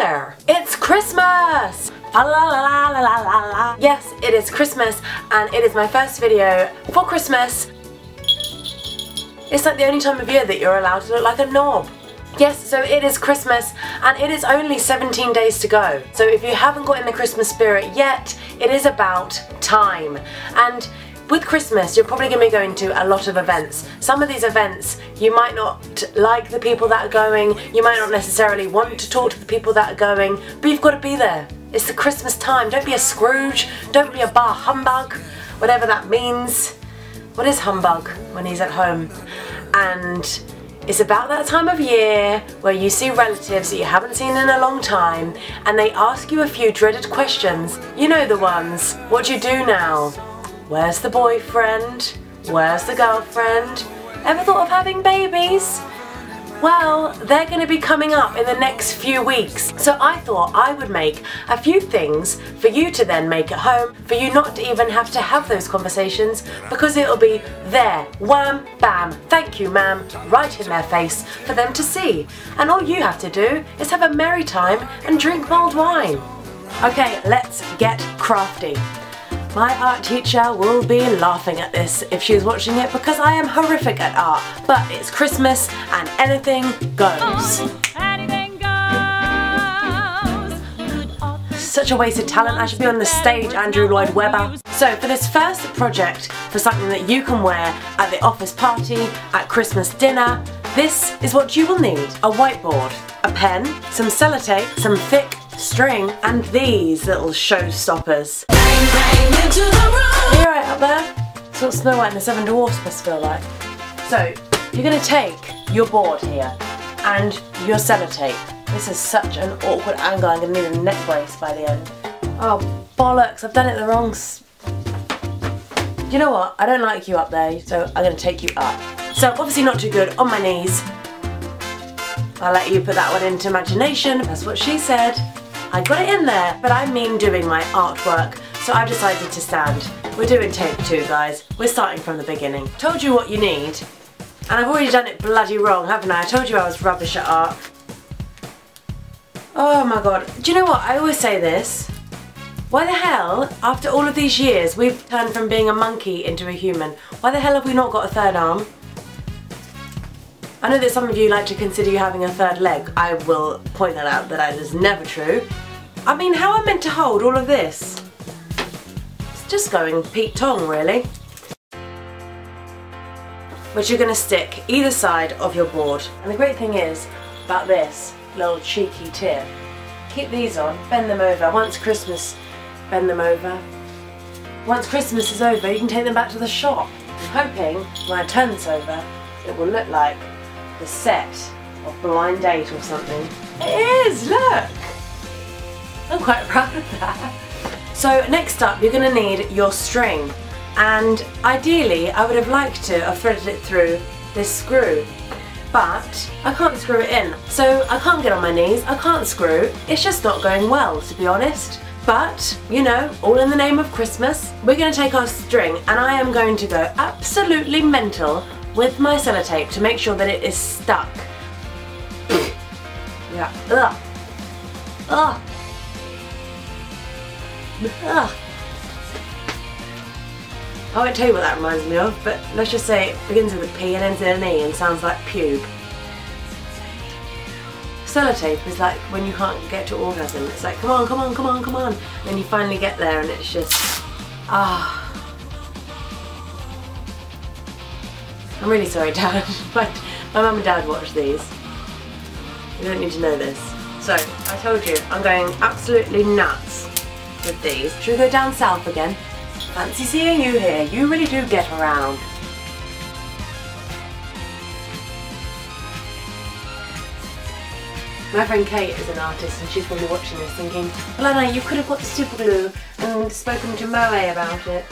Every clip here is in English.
there! It's Christmas! La la la la la la la. Yes, it is Christmas and it is my first video for Christmas. It's like the only time of year that you're allowed to look like a knob. Yes, so it is Christmas and it is only 17 days to go. So if you haven't got in the Christmas spirit yet, it is about time. And with Christmas, you're probably going to be going to a lot of events. Some of these events, you might not like the people that are going, you might not necessarily want to talk to the people that are going, but you've got to be there. It's the Christmas time. Don't be a Scrooge, don't be a bar humbug, whatever that means. What is humbug when he's at home? And it's about that time of year where you see relatives that you haven't seen in a long time and they ask you a few dreaded questions. You know the ones. What do you do now? Where's the boyfriend? Where's the girlfriend? Ever thought of having babies? Well, they're going to be coming up in the next few weeks. So I thought I would make a few things for you to then make at home, for you not to even have to have those conversations, because it'll be there, wham, bam, thank you ma'am, right in their face for them to see. And all you have to do is have a merry time and drink mulled wine. Okay, let's get crafty. My art teacher will be laughing at this if she's watching it because I am horrific at art, but it's Christmas and anything goes. Anything goes. Such a waste of talent. I should be on the stage, Andrew Lloyd Webber. So for this first project, for something that you can wear at the office party, at Christmas dinner, this is what you will need. A whiteboard, a pen, some sellotape, some thick string, and these little showstoppers. Are you alright up there? That's what Snow White and the Seven Dwarfs must feel like. So, you're going to take your board here and your sellotape. This is such an awkward angle, I'm going to need a neck brace by the end. Oh bollocks, I've done it the wrong You know what, I don't like you up there, so I'm going to take you up. So obviously not too good, on my knees. I'll let you put that one into imagination, that's what she said. I got it in there, but I mean doing my artwork, so I've decided to stand. We're doing take 2, guys. We're starting from the beginning. Told you what you need, and I've already done it bloody wrong, haven't I? I told you I was rubbish at art. Oh my god. Do you know what? I always say this. Why the hell, after all of these years, we've turned from being a monkey into a human? Why the hell have we not got a third arm? I know that some of you like to consider you having a third leg. I will point that out, that is never true. I mean, how am I meant to hold all of this? It's just going Pete Tong, really. Which you're going to stick either side of your board. And the great thing is, about this little cheeky tip, keep these on, bend them over. Once Christmas, bend them over. Once Christmas is over, you can take them back to the shop. I'm hoping, when I turn this over, it will look like the set of Blind Date or something. It is, look! I'm quite proud of that. So next up, you're going to need your string. And ideally, I would have liked to have threaded it through this screw. But I can't screw it in. So I can't get on my knees, I can't screw. It's just not going well, to be honest. But, you know, all in the name of Christmas, we're going to take our string and I am going to go absolutely mental with my sellotape to make sure that it is stuck. Yeah. Ugh. Ugh. Ugh. I won't tell you what that reminds me of, but let's just say it begins with a P and ends in an E and sounds like pube. Sellotape is like when you can't get to orgasm. It's like, come on, come on, come on, come on. And then you finally get there and it's just, ah. I'm really sorry, Dad. My mum and Dad watch these. You don't need to know this. So, I told you, I'm going absolutely nuts with these. Should we go down south again? Fancy seeing you here. You really do get around. My friend Kate is an artist and she's probably watching this thinking, well, Anna, you could have got the super glue and spoken to Moe about it.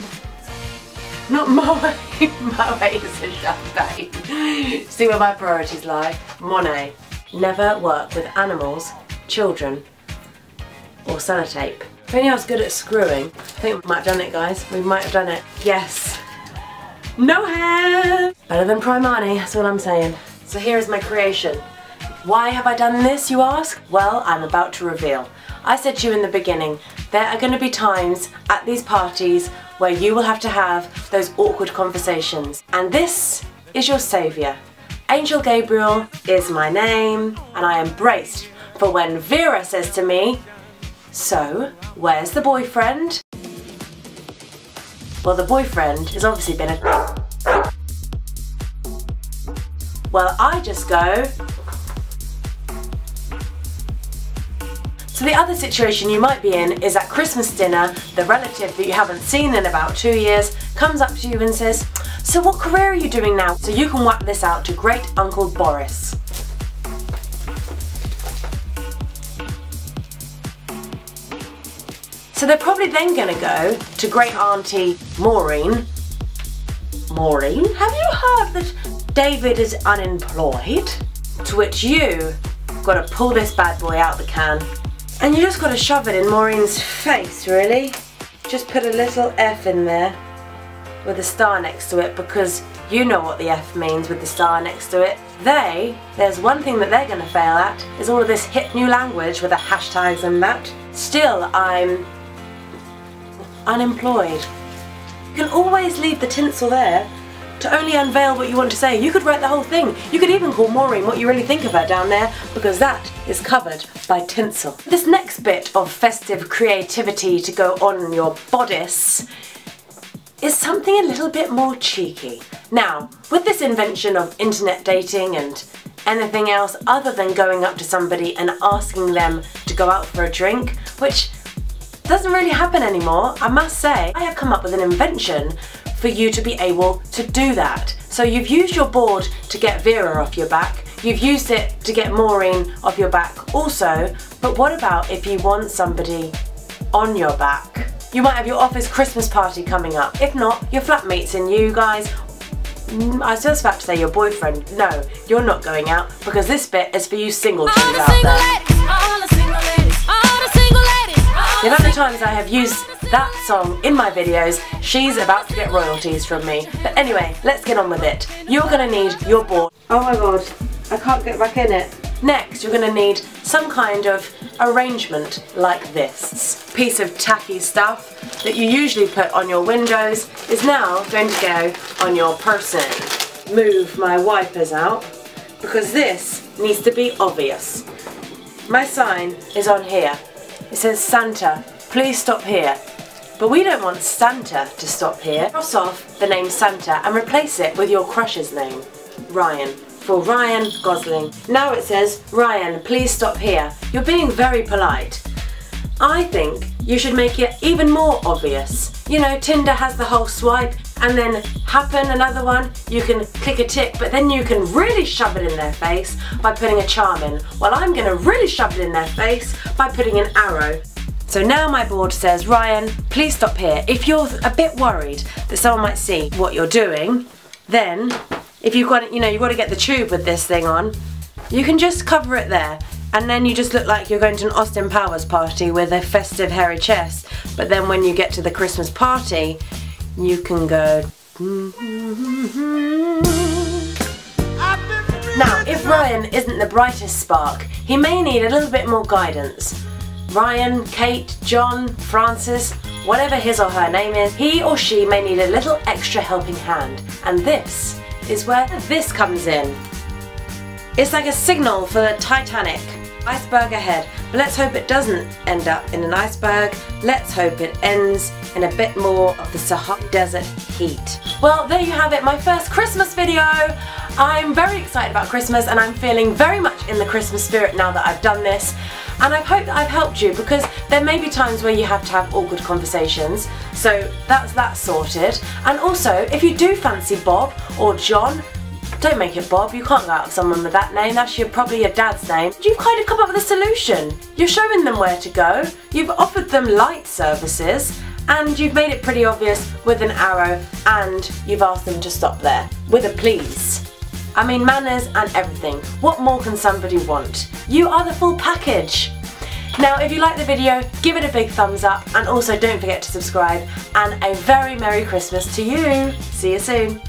Not Moe. Moe is a champagne. See where my priorities lie. Monet. Never work with animals, children, or sellotape. If only I was good at screwing. I think we might have done it, guys. We might have done it. Yes. No hair! Better than Primani, that's all I'm saying. So here is my creation. Why have I done this, you ask? Well, I'm about to reveal. I said to you in the beginning, there are going to be times at these parties where you will have to have those awkward conversations. And this is your saviour. Angel Gabriel is my name, and I am braced for when Vera says to me, "So, where's the boyfriend?" Well, the boyfriend has obviously been a... Well, I just go... So the other situation you might be in is at Christmas dinner, the relative that you haven't seen in about 2 years comes up to you and says, "So what career are you doing now?" So you can whack this out to Great Uncle Boris. So they're probably then going to go to Great Auntie Maureen. Maureen, have you heard that David is unemployed? To which you got to pull this bad boy out the can. And you just got to shove it in Maureen's face, really. Just put a little F in there with a star next to it, because you know what the F means with the star next to it. There's one thing that they're going to fail at, is all of this hip new language with the hashtags and that. Still, I'm unemployed. You can always leave the tinsel there to only unveil what you want to say. You could write the whole thing. You could even call Maureen what you really think of her down there, because that is covered by tinsel. This next bit of festive creativity to go on your bodice is something a little bit more cheeky. Now, with this invention of internet dating and anything else other than going up to somebody and asking them to go out for a drink, which doesn't really happen anymore, I must say, I have come up with an invention for you to be able to do that. So you've used your board to get Vera off your back, you've used it to get Maureen off your back also, but what about if you want somebody on your back? You might have your office Christmas party coming up. If not, your flatmates and you guys, I was just about to say your boyfriend. No, you're not going out, because this bit is for you single chicks out there. The amount of times I have used that song in my videos, she's about to get royalties from me. But anyway, let's get on with it. You're going to need your board. Oh my god, I can't get back in it. Next, you're going to need some kind of arrangement like this. Piece of tacky stuff that you usually put on your windows is now going to go on your person. Move my wipers out, because this needs to be obvious. My sign is on here. It says Santa, please stop here. But we don't want Santa to stop here. Cross off the name Santa and replace it with your crush's name, Ryan. For Ryan Gosling. Now it says, Ryan, please stop here. You're being very polite. I think you should make it even more obvious. You know, Tinder has the whole swipe, and then happen another one, you can click a tick, but then you can really shove it in their face by putting a charm in. Well, I'm going to really shove it in their face by putting an arrow. So now my board says, Ryan, please stop here. If you're a bit worried that someone might see what you're doing, then if you've got, you've got to get the tube with this thing on, you can just cover it there. And then you just look like you're going to an Austin Powers party with a festive hairy chest. But then when you get to the Christmas party, you can go... Now, if Ryan isn't the brightest spark, he may need a little bit more guidance. Ryan, Kate, John, Francis, whatever his or her name is, he or she may need a little extra helping hand. And this is where this comes in. It's like a signal for the Titanic. Iceberg ahead, but let's hope it doesn't end up in an iceberg. Let's hope it ends in a bit more of the Sahara Desert heat. Well, there you have it, my first Christmas video. I'm very excited about Christmas, and I'm feeling very much in the Christmas spirit now that I've done this. And I hope that I've helped you, because there may be times where you have to have awkward conversations, so that's that sorted. And also, if you do fancy Bob or John, don't make it Bob, you can't go out with someone with that name, that's probably your dad's name. You've kind of come up with a solution. You're showing them where to go, you've offered them light services, and you've made it pretty obvious with an arrow, and you've asked them to stop there with a please. I mean, manners and everything. What more can somebody want? You are the full package. Now, if you like the video, give it a big thumbs up, and also don't forget to subscribe, and a very Merry Christmas to you. See you soon.